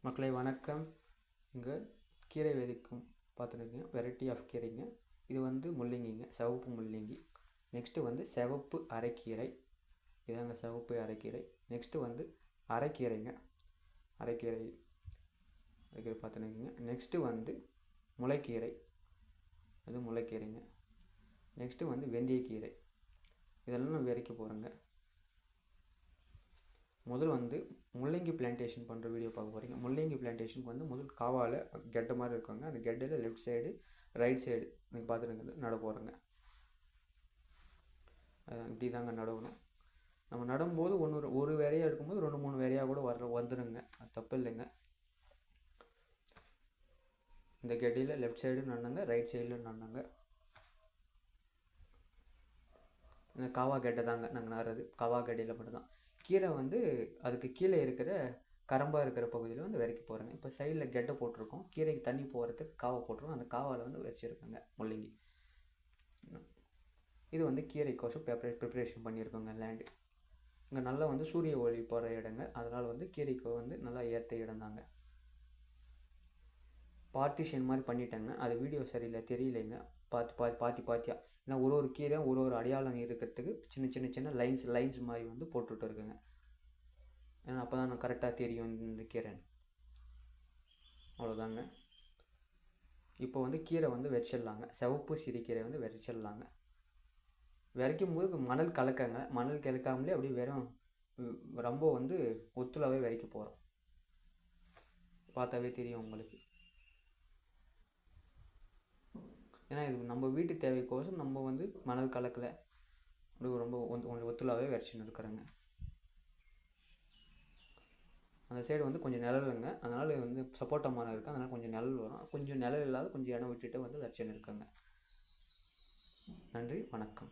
மக்களை வணக்கம். இங்கே கீரை விதைக்கும் பார்த்துருக்கீங்க. வெரைட்டி ஆஃப் கீரைங்க. இது வந்து முள்ளங்கிங்க, சிவப்பு முள்ளங்கி. நெக்ஸ்ட்டு வந்து சிவப்பு அரைக்கீரை. இதாங்க சிவப்பு அரைக்கீரை. நெக்ஸ்ட்டு வந்து அரைக்கீரைங்க. அரைக்கீரை பார்த்துருக்கீங்க. நெக்ஸ்ட்டு வந்து முளைக்கீரை. அது முளைக்கீரைங்க. நெக்ஸ்ட்டு வந்து வெந்தயக்கீரை. இதெல்லாம் நான் விதைக்க போகிறேங்க. முதல் வந்து முள்ளங்கி பிளான்டேஷன் பண்ணுற வீடியோ பார்க்க போகிறீங்க. முள்ளங்கி பிளான்டேஷனுக்கு வந்து முதல் காவால் கெட்டை மாதிரி இருக்காங்க. அந்த கெட்டையில் லெஃப்ட் சைடு ரைட் சைடு நீங்கள் பார்த்துருங்கிறது நட போகிறேங்க. இப்படி தாங்க நடவணும். நம்ம நடும்போது ஒரு வேலையாக இருக்கும்போது 2-3 வேலையாக கூட வந்துடுங்க. அது தப்பு இல்லைங்க. இந்த கெட்டையில் லெஃப்ட் சைடு நடுங்க, ரைட் சைடில் நடுங்க. இந்த காவா கெட்டை தாங்க நாங்கள் நடுறது. காவா கெட்டையில் மட்டும்தான். கீரை வந்து அதுக்கு கீழே இருக்கிற கரம்பாக இருக்கிற பகுதியில் வந்து விதைக்க போகிறேங்க. இப்போ சைடில் கெட்டை போட்டிருக்கோம். கீரைக்கு தண்ணி போகிறதுக்கு காவை போட்டிருக்கோம். அந்த காவால் வந்து வச்சுருக்கோங்க முள்ளங்கி. இது வந்து கீரைக்கோசம் ப்ரிப்ரேஷன் பண்ணியிருக்கோங்க லேண்டு. இங்கே நல்லா வந்து சூரிய ஒளி போகிற இடங்க. அதனால் வந்து கீரைக்கு வந்து நல்லா ஏற்ற இடம் தாங்க. பார்ட்டிஷன் மாதிரி பண்ணிட்டேங்க. அது வீடியோ சரியில்லை தெரியலைங்க. பாத்தியாக ஏன்னா ஒரு கீரை ஒரு அடையாளம் இருக்கிறதுக்கு சின்ன லைன்ஸ் மாதிரி வந்து போட்டுட்டு இருக்குங்க. ஏன்னா அப்போ தான் நான் கரெக்டாக தெரியும் இந்த கீரைன்னு. அவ்வளோதாங்க. இப்போ வந்து கீரை வந்து வச்சிடலாங்க. சிவப்பு சிறுகீரை வந்து வச்சிடலாங்க. விதைக்கும் போது மணல் கலக்கங்க. மணல் கலக்காமலே அப்படியே வெறும் ரொம்ப வந்து ஒத்துலாவே விதைக்க போகிறோம். பார்த்தாவே தெரியும் உங்களுக்கு. ஏன்னா இது நம்ம வீட்டு தேவைக்கோசம் நம்ம வந்து மணல் கலக்கலை, அப்படி ரொம்ப கொஞ்சம் ஒத்துலாவே விதைச்சின்னு இருக்கிறேங்க. அந்த சைடு வந்து கொஞ்சம் நிழலுங்க. அதனால் வந்து சப்போட்டா மரம் இருக்குது. அதனால் கொஞ்சம் நிழல் வரும். கொஞ்சம் நிழல் இல்லாத கொஞ்சம் இடம் விட்டுட்டு வந்து விதைச்சின்னு இருக்காங்க. நன்றி, வணக்கம்.